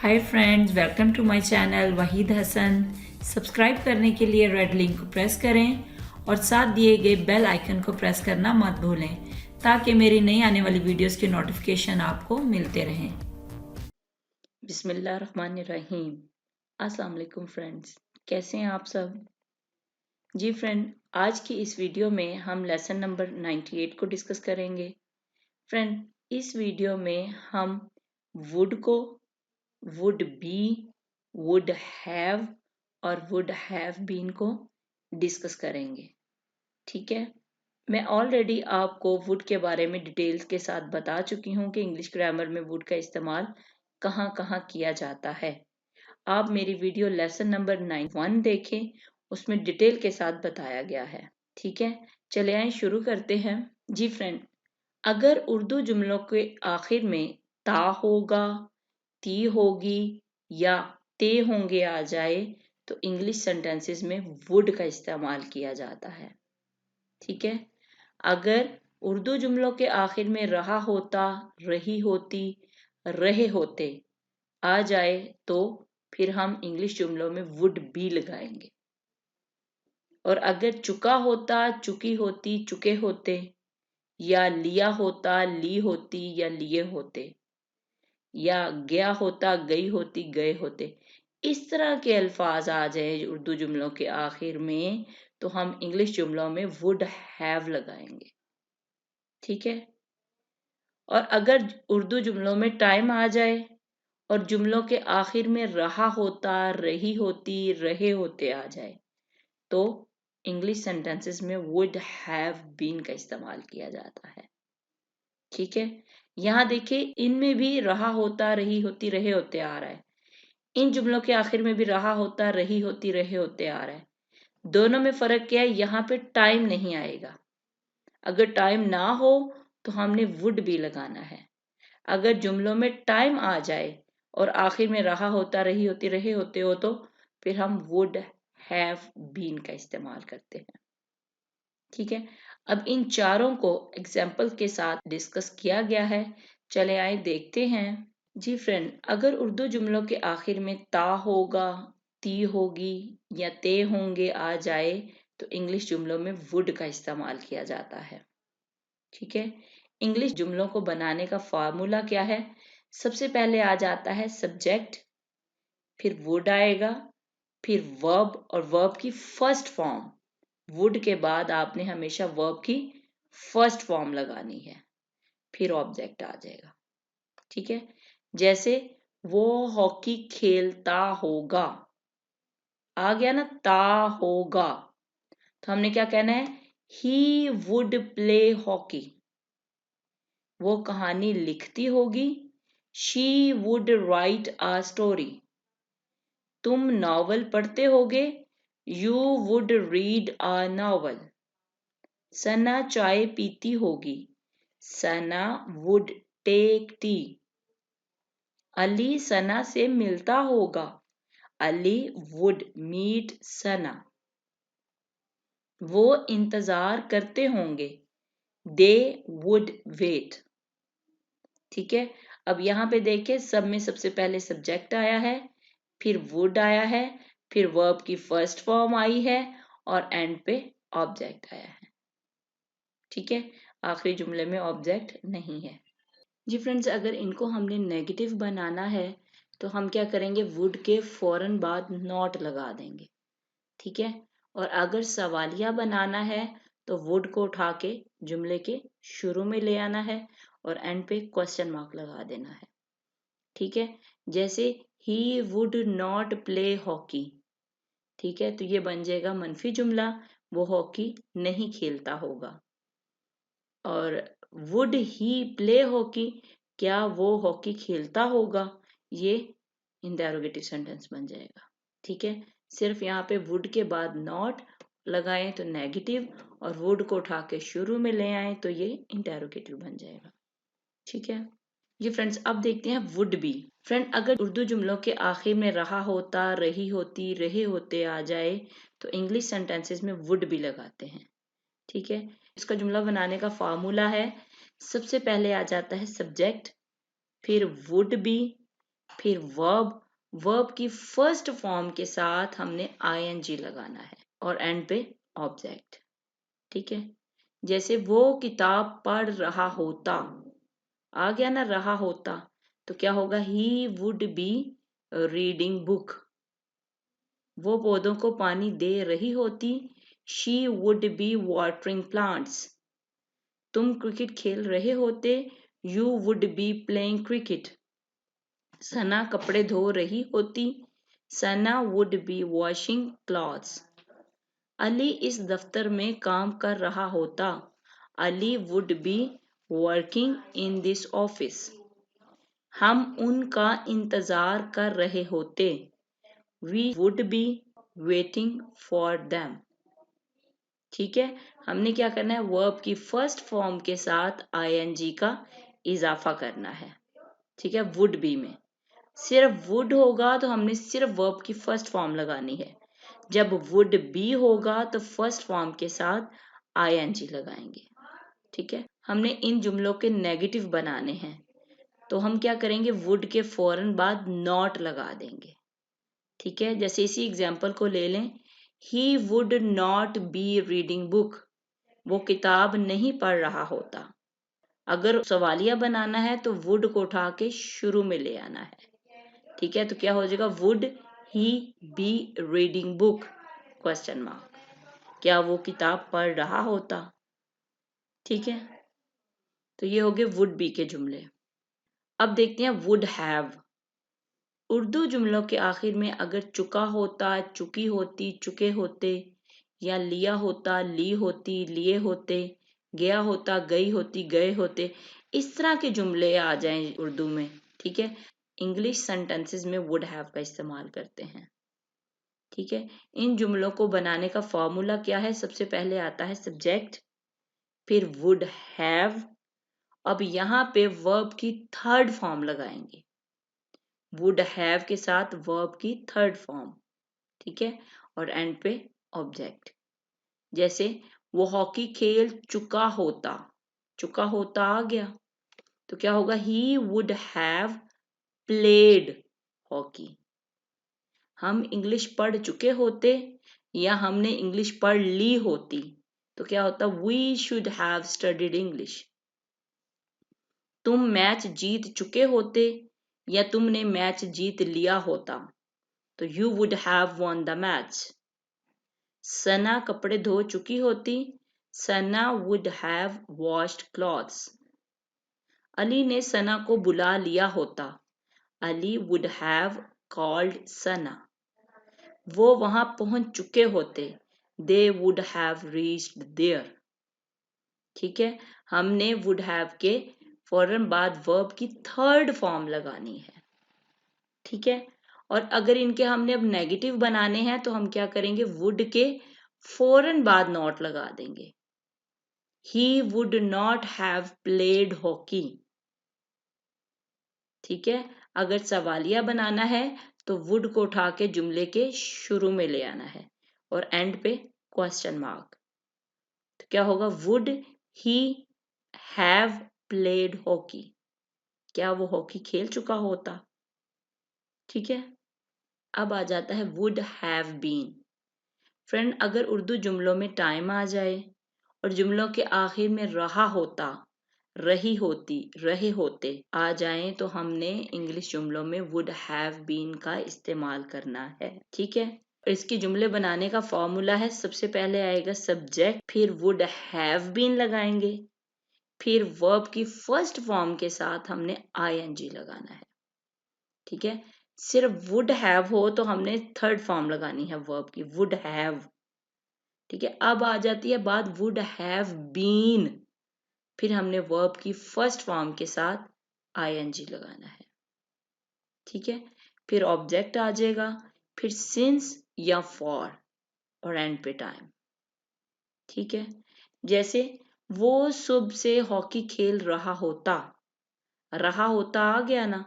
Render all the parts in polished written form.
Hi friends, welcome to my channel Waheed Hasan. Subscribe करने के लिए रेड लिंक को प्रेस करें और साथ दिए गए बेल आइकन को प्रेस करना मत भूलें ताकि मेरी नई आने वाली वीडियोस की नोटिफिकेशन आपको मिलते रहें। बिस्मिल्लाहिर्रहमानिर्रहीम। अस्सलाम वालेकुम फ्रेंड्स, कैसे हैं आप सब? जी फ्रेंड, आज की इस वीडियो में हम लेसन नंबर 98 को डिस्कस करेंगे। फ्रेंड, इस वीडियो में हम वुड को, वुड बी, वुड हैव और वुड हैव बीन को डिस्कस करेंगे। ठीक है, मैं ऑलरेडी आपको वुड के बारे में डिटेल्स के साथ बता चुकी हूँ कि इंग्लिश ग्रामर में वुड का इस्तेमाल कहाँ कहाँ किया जाता है। आप मेरी वीडियो लेसन नंबर 91 देखें, उसमें डिटेल के साथ बताया गया है। ठीक है, चले आए शुरू करते हैं। जी फ्रेंड, अगर उर्दू जुमलों के आखिर में ता होगा, ती होगी या ते होंगे आ जाए तो इंग्लिश सेंटेंसेस में वुड का इस्तेमाल किया जाता है। ठीक है, अगर उर्दू जुमलों के आखिर में रहा होता, रही होती, रहे होते आ जाए तो फिर हम इंग्लिश जुमलों में वुड बी लगाएंगे। और अगर चुका होता, चुकी होती, चुके होते या लिया होता, ली होती या लिए होते या गया होता, गई होती, गए होते, इस तरह के अल्फाज आ जाए उर्दू जुमलों के आखिर में तो हम इंग्लिश जुमलों में वुड हैव लगाएंगे। ठीक है, और अगर उर्दू जुमलों में टाइम आ जाए और जुमलों के आखिर में रहा होता, रही होती, रहे होते आ जाए तो इंग्लिश सेंटेंसेस में वुड हैव बीन का इस्तेमाल किया जाता है। ठीक है, यहाँ देखिए इनमें भी रहा होता, रही होती, रहे होते आ रहा है। इन जुमलों के आखिर में भी रहा होता, रही होती, रहे होते आ रहा है। दोनों में फर्क क्या है? यहाँ पे टाइम नहीं आएगा। अगर टाइम ना हो तो हमने वुड भी लगाना है। अगर जुमलों में टाइम आ जाए और आखिर में रहा होता, रही होती, रहे होते हो तो फिर हम वुड हैव बीन का इस्तेमाल करते हैं। ठीक है, अब इन चारों को एग्जाम्पल के साथ डिस्कस किया गया है। चले आए देखते हैं। जी फ्रेंड, अगर उर्दू जुमलों के आखिर में ता होगा, ती होगी या ते होंगे आ जाए तो इंग्लिश जुमलों में वुड का इस्तेमाल किया जाता है। ठीक है, इंग्लिश जुमलों को बनाने का फार्मूला क्या है? सबसे पहले आ जाता है सब्जेक्ट, फिर वुड आएगा, फिर वर्ब और वर्ब की फर्स्ट फॉर्म। वुड के बाद आपने हमेशा वर्ब की फर्स्ट फॉर्म लगानी है, फिर ऑब्जेक्ट आ जाएगा। ठीक है, जैसे वो हॉकी खेलता होगा, आ गया ना ता होगा, तो हमने क्या कहना है? He would play hockey. वो कहानी लिखती होगी, she would write a story. तुम नॉवल पढ़ते होगे, you would read a novel. Sana चाय पीती होगी, Sana would take tea. Ali Sana से मिलता होगा, अली वुड मीट सना। वो इंतजार करते होंगे, दे वुड वेट। ठीक है, अब यहाँ पे देखिए सब में सबसे पहले सब्जेक्ट आया है, फिर वुड आया है, फिर वर्ब की फर्स्ट फॉर्म आई है और एंड पे ऑब्जेक्ट आया है। ठीक है, आखिरी जुमले में ऑब्जेक्ट नहीं है। जी फ्रेंड्स, अगर इनको हमने नेगेटिव बनाना है तो हम क्या करेंगे? वुड के फौरन बाद नॉट लगा देंगे। ठीक है, और अगर सवालिया बनाना है तो वुड को उठा के जुमले के शुरू में ले आना है और एंड पे क्वेश्चन मार्क लगा देना है। ठीक है, जैसे ही वुड नॉट प्ले हॉकी। ठीक है, तो ये बन जाएगा मनफी जुमला, वो हॉकी नहीं खेलता होगा। और वुड ही प्ले हॉकी, क्या वो हॉकी खेलता होगा, ये इंटेरोगेटिव सेंटेंस बन जाएगा। ठीक है, सिर्फ यहाँ पे वुड के बाद नॉट लगाएं तो नेगेटिव और वुड को उठा के शुरू में ले आए तो ये इंटेरोगेटिव बन जाएगा। ठीक है, ये फ्रेंड्स अब देखते हैं वुड बी। फ्रेंड, अगर उर्दू जुमलों के आखिर में रहा होता, रही होती, रहे होते आ जाए तो इंग्लिश सेंटेंसेस में वुड बी लगाते हैं। ठीक है, इसका जुमला बनाने का फार्मूला है, सबसे पहले आ जाता है सब्जेक्ट, फिर वुड बी, फिर वर्ब की फर्स्ट फॉर्म के साथ हमने ing लगाना है और एंड पे ऑब्जेक्ट। ठीक है, जैसे वो किताब पढ़ रहा होता, आ गया ना रहा होता, तो क्या होगा, he would be reading book. वो पौधों को पानी दे रही होती, she would be watering plants. तुम क्रिकेट खेल रहे होते, you would be playing cricket. Sana कपड़े धो रही होती, Sana would be washing clothes. Ali इस दफ्तर में काम कर रहा होता, Ali would be working in this office. हम उनका इंतजार कर रहे होते, we would be waiting for them. ठीक है, हमने क्या करना है, वर्ब की फर्स्ट फॉर्म के साथ ing का इजाफा करना है। ठीक है, वुड बी में सिर्फ वुड होगा तो हमने सिर्फ वर्ब की फर्स्ट फॉर्म लगानी है। जब वुड बी होगा तो फर्स्ट फॉर्म के साथ ing लगाएंगे। ठीक है, हमने इन जुमलों के नेगेटिव बनाने हैं, तो हम क्या करेंगे, वुड के फौरन बाद नॉट लगा देंगे। ठीक है, जैसे इसी एग्जाम्पल को ले लें, ही would not be reading book. वो किताब नहीं पढ़ रहा होता। अगर सवालिया बनाना है तो वुड को उठा के शुरू में ले आना है। ठीक है, तो क्या हो जाएगा, would he be reading book question mark. क्या वो किताब पढ़ रहा होता। ठीक है, तो ये हो गए वुड बी के जुमले। अब देखते हैं वुड हैव। उर्दू जुमलों के आखिर में अगर चुका होता, चुकी होती, चुके होते, या लिया होता, ली होती, लिए होते, गया होता, गई होती, गए होते, इस तरह के जुमले आ जाएं उर्दू में, ठीक है, इंग्लिश सेंटेंसेस में वुड हैव का इस्तेमाल करते हैं। ठीक है, इन जुमलों को बनाने का फॉर्मूला क्या है, सबसे पहले आता है सब्जेक्ट, फिर वुड हैव। अब यहाँ पे वर्ब की थर्ड फॉर्म लगाएंगे, वुड हैव के साथ वर्ब की थर्ड फॉर्म। ठीक है, और एंड पे ऑब्जेक्ट। जैसे वो हॉकी खेल चुका होता, चुका होता आ गया, तो क्या होगा, he would have played hockey. हम इंग्लिश पढ़ चुके होते, या हमने इंग्लिश पढ़ ली होती, तो क्या होता, we should have studied English. तुम मैच जीत चुके होते, या तुमने मैच जीत लिया होता, तो you would have won the match. Sana कपड़े धो चुकी होती, Sana would have washed clothes. Ali ने सना को बुला लिया होता, Ali would have called Sana. वो वहां पहुंच चुके होते, they would have reached there. ठीक है, हमने वुड हैव के फौरन बाद वर्ब की थर्ड फॉर्म लगानी है। ठीक है, और अगर इनके हमने अब नेगेटिव बनाने हैं तो हम क्या करेंगे, वुड के फौरन बाद नॉट लगा देंगे। ही would not have played hockey. ठीक है, अगर सवालिया बनाना है तो वुड को उठा के जुमले के शुरू में ले आना है और एंड पे क्वेश्चन मार्क। तो क्या होगा, would he have played hockey. क्या वो हॉकी खेल चुका होता। ठीक है, अब आ जाता है वुड हैव बीन। फ्रेंड, अगर उर्दू जुमलों में टाइम आ जाए और जुमलों के आखिर में रहा होता, रही होती, रहे होते आ जाएं, तो हमने इंग्लिश जुमलों में वुड हैव बीन का इस्तेमाल करना है। ठीक है, और इसके जुमले बनाने का फॉर्मूला है, सबसे पहले आएगा सब्जेक्ट, फिर वुड हैव बीन लगाएंगे, फिर वर्ब की फर्स्ट फॉर्म के साथ हमने ing लगाना है। ठीक है, सिर्फ वुड हैव हो तो हमने थर्ड फॉर्म लगानी है वर्ब की, वुड हैव। ठीक है, अब आ जाती है बात वुड हैव बीन, फिर हमने वर्ब की फर्स्ट फॉर्म के साथ ing लगाना है। ठीक है, फिर ऑब्जेक्ट आ जाएगा, फिर सिंस या फॉर, और एंड पे टाइम। ठीक है, जैसे वो सुबह से हॉकी खेल रहा होता, रहा होता आ गया ना,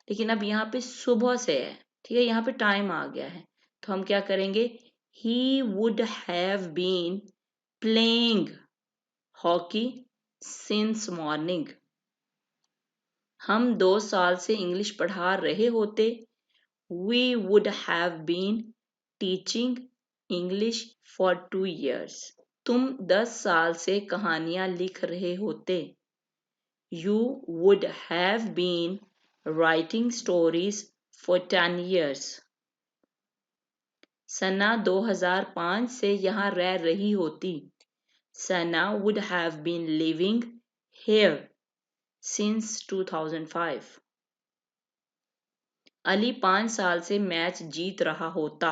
लेकिन अब यहाँ पे सुबह से है। ठीक है, यहाँ पे टाइम आ गया है, तो हम क्या करेंगे, he would have been playing hockey since morning. हम 2 साल से इंग्लिश पढ़ा रहे होते। We would have been teaching English for 2 years. तुम 10 साल से कहानियां लिख रहे होते। You would have been writing stories for 10 years. सना 2005 से यहाँ रह रही होती। Sana would have been living here since 2005. Ali 5 साल से मैच जीत रहा होता।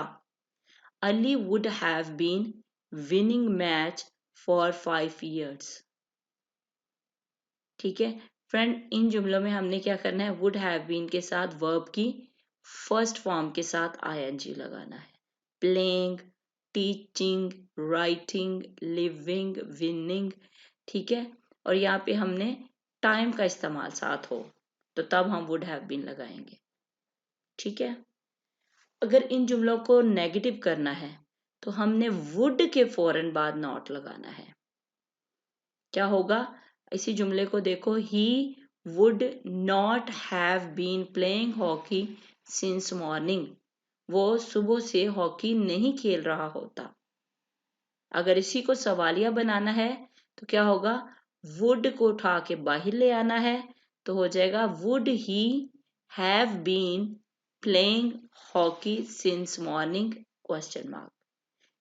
Ali would have been winning match for 5 years. ठीक है फ्रेंड, इन जुमलों में हमने क्या करना है, would have been के साथ वर्ब की फर्स्ट फॉर्म के साथ ing लगाना है। Playing, teaching, writing, living, winning, ठीक है। और यहाँ पे हमने टाइम का इस्तेमाल साथ हो तो तब हम वुड हैव बीन लगाएंगे। ठीक है, अगर इन जुमलों को नेगेटिव करना है तो हमने वुड के फौरन बाद नॉट लगाना है। क्या होगा, इसी जुमले को देखो, he would not have been playing hockey since morning. वो सुबह से हॉकी नहीं खेल रहा होता। अगर इसी को सवालिया बनाना है तो क्या होगा, वुड को उठा के बाहर ले आना है तो हो जाएगा would he have been playing hockey since morning question mark.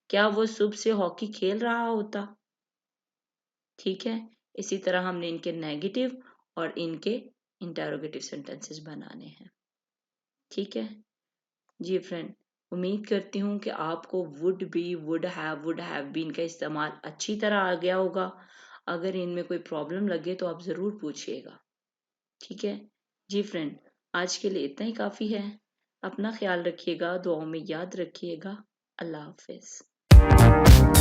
क्या वो सुबह से हॉकी खेल रहा होता। ठीक है, इसी तरह हमने इनके नेगेटिव और इनके इंटरोगेटिव सेंटेंसेस बनाने हैं। ठीक है जी फ्रेंड, उम्मीद करती हूँ कि आपको would be, would have been का इस्तेमाल अच्छी तरह आ गया होगा। अगर इनमें कोई प्रॉब्लम लगे तो आप ज़रूर पूछिएगा। ठीक है जी फ्रेंड, आज के लिए इतना ही काफ़ी है। अपना ख्याल रखिएगा, दुआओं में याद रखिएगा। अल्लाह हाफिज़।